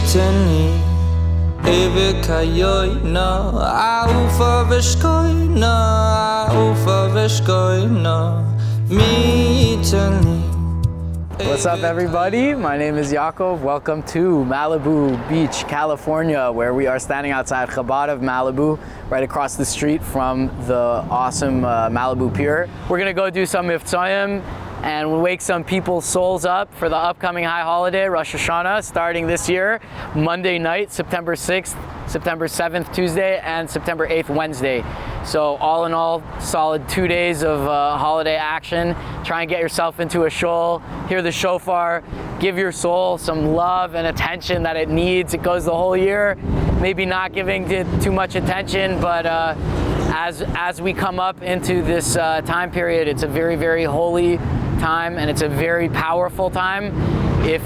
Yiten Eve kayoyna Aufa veshkoyna Aufa veshkoyna Miteni. What's up, everybody? My name is Yaakov. Welcome to Malibu Beach, California, where we are standing outside Chabad of Malibu, right across the street from the awesome Malibu Pier. We're gonna go do some Mivtzoyim and we'll wake some people's souls up for the upcoming high holiday, Rosh Hashana, starting this year, Monday night, September 6th, September 7th, Tuesday, and September 8th, Wednesday. So all in all, solid 2 days of holiday action. Try and get yourself into a shul, hear the shofar, give your soul some love and attention that it needs. It goes the whole year, maybe not giving it too much attention, but as we come up into this time period, it's a very, very holy time, and it's a very powerful time. If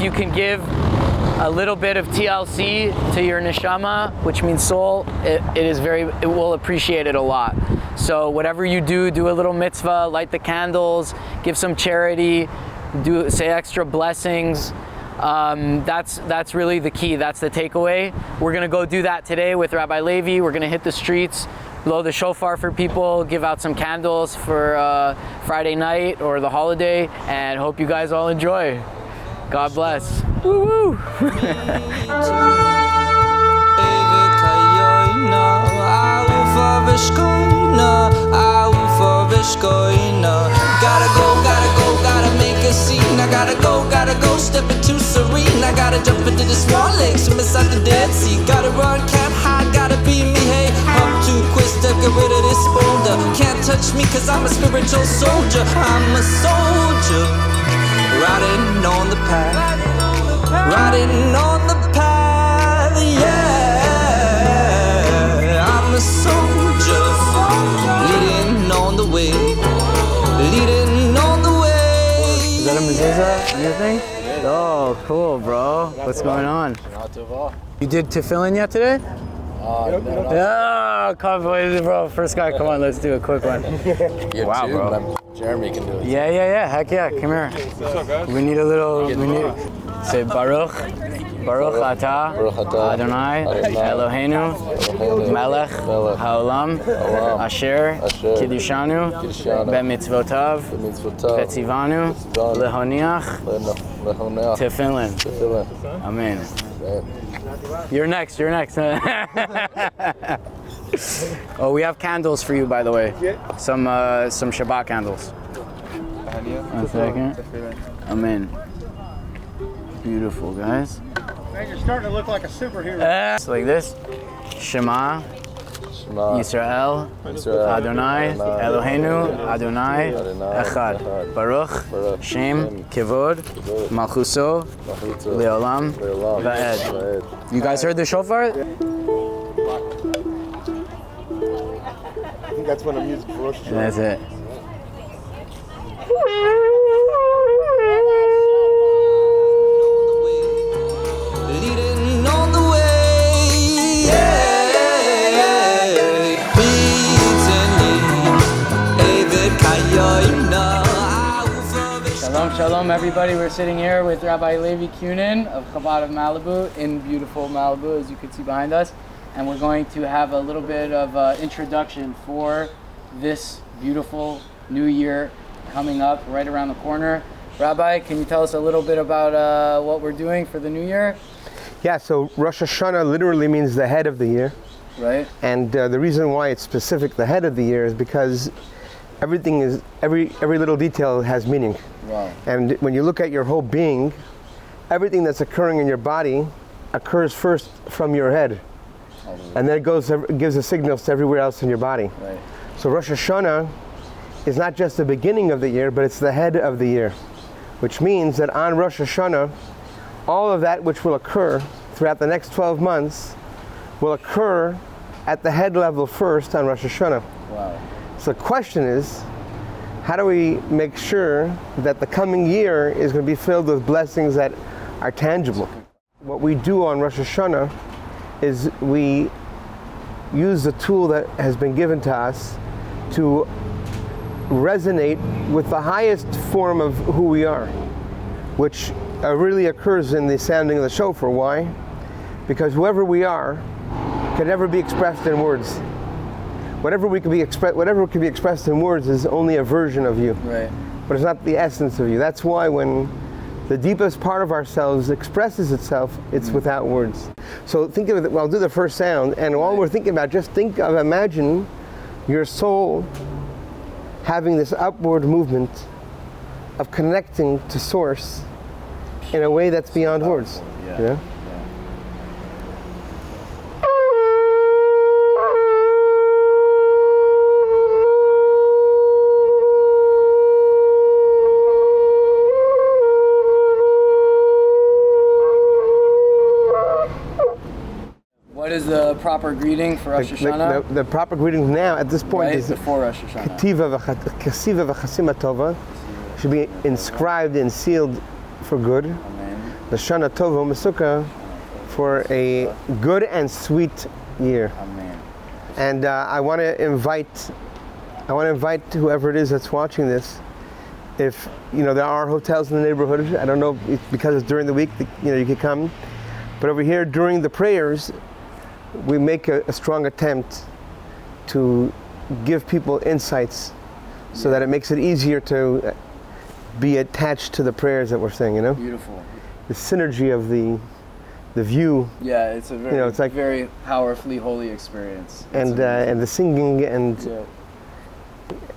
you can give a little bit of TLC to your neshama, which means soul, it will appreciate it a lot. So whatever you do a little mitzvah, light the candles, give some charity, say extra blessings. That's really the key. That's the takeaway. We're gonna go do that today with Rabbi Levi. We're gonna hit the streets, blow the shofar for people, give out some candles for Friday night or the holiday, and hope you guys all enjoy. God bless. Woo woo! Gotta make a scene. I gotta go, step into serene. I gotta jump into the small lakes from inside the Dead Sea. Gotta run, can't hide, gotta be me, hey. I'm too quick to get rid of this boulder. Can't touch me cause I'm a spiritual soldier. I'm a soldier, riding on the path, riding on the path, yeah. I'm a soldier, leading on the way, leading on the way. Is that a mezuzah? Anything? Oh, cool, bro. What's going on? Tova. You did tefillin yet today? No. Oh, come on, bro. First guy, come on, let's do a quick one. Wow, bro. Jeremy can do it. Yeah. Heck yeah, come here. We need a little, say Baruch Atah Adonai Eloheinu Melech Haolam Asher Kiddushanu B'mitzvotav V'tzivanu Lehoniach Tefillin. Amen. You're next. Oh, we have candles for you, by the way. Some Shabbat candles. 1 second. Amen. Beautiful, guys. Man, you're starting to look like a superhero. It's like this. Shema Yisrael Adonai Eloheinu Adonai Echad Baruch Shem Kivod Malchuso Leolam Va'ed. You guys heard the shofar? I think that's when the music for Rosh Hashana. That's it. Shalom, everybody. We're sitting here with Rabbi Levi Kunin of Chabad of Malibu in beautiful Malibu, as you can see behind us. And we're going to have a little bit of introduction for this beautiful new year coming up right around the corner. Rabbi, can you tell us a little bit about what we're doing for the new year? Yeah, so Rosh Hashana literally means the head of the year. Right. And the reason why it's specific the head of the year is because everything is, every little detail has meaning. Wow. And when you look at your whole being, everything that's occurring in your body occurs first from your head. And then it gives the signals to everywhere else in your body. Right. So Rosh Hashana is not just the beginning of the year, but it's the head of the year. Which means that on Rosh Hashana, all of that which will occur throughout the next 12 months will occur at the head level first on Rosh Hashana. Wow. So the question is, how do we make sure that the coming year is going to be filled with blessings that are tangible? What we do on Rosh Hashana is we use the tool that has been given to us to resonate with the highest form of who we are, which really occurs in the sounding of the shofar. Why? Because whoever we are can never be expressed in words. Whatever can be expressed in words is only a version of you. Right. But it's not the essence of you. That's why when the deepest part of ourselves expresses itself, it's without words. So think of it, well, I'll do the first sound, and while we're thinking about, just imagine your soul having this upward movement of connecting to Source in a way that's beyond words. Yeah. You know? What is the proper greeting for Rosh Hashana? The proper greeting now at this point Right, is before Rosh Hashana. Tova should be inscribed and sealed for good. Amen. The Shana Tova Umetukah for a good and sweet year. Amen. And I want to invite whoever it is that's watching this. If there are hotels in the neighborhood, I don't know if because it's during the week, you can come. But over here during the prayers, we make a strong attempt to give people insights so that it makes it easier to be attached to the prayers that we're saying, Beautiful. The synergy of the view. Yeah, it's a very, it's like, very powerfully holy experience. And the singing and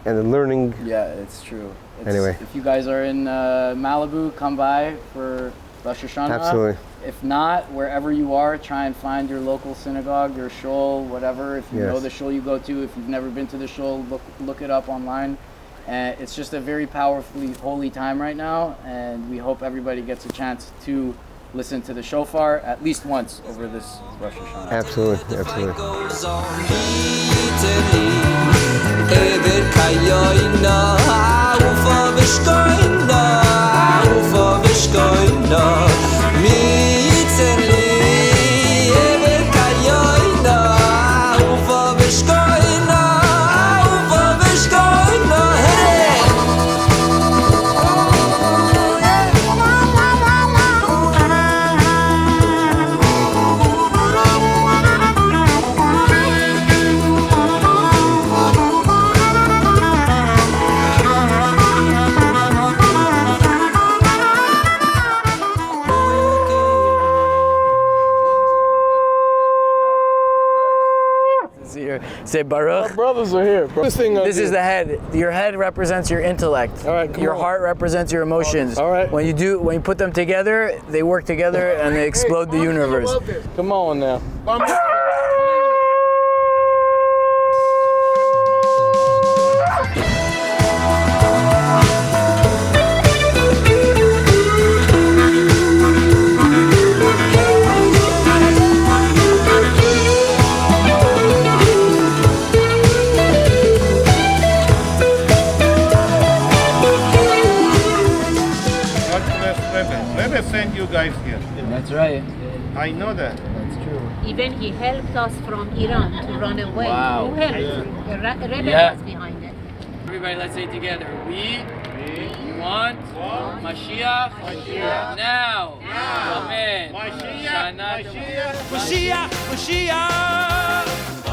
the learning. Yeah, it's true. Anyway. If you guys are in Malibu, come by for Rosh Hashana. Absolutely. If not, wherever you are, try and find your local synagogue, your shul, whatever. If you know the shul you go to, if you've never been to the shul, look it up online. And it's just a very powerfully holy time right now, and we hope everybody gets a chance to listen to the shofar at least once over this Rosh Hashana. Absolutely. Say Baruch. My brothers are here. Bro. This is the head. Your head represents your intellect. All right, your heart represents your emotions. All right. When you put them together, they work together and they explode the universe. Come on now. Send you guys here. That's right. I know that. That's true. Even he helped us from Iran to run away. Wow. Who helped? The rebel was behind it. Everybody, let's say together. We want Moshiach now. Amen. Moshiach, Shana. Moshiach. Moshiach, Moshiach.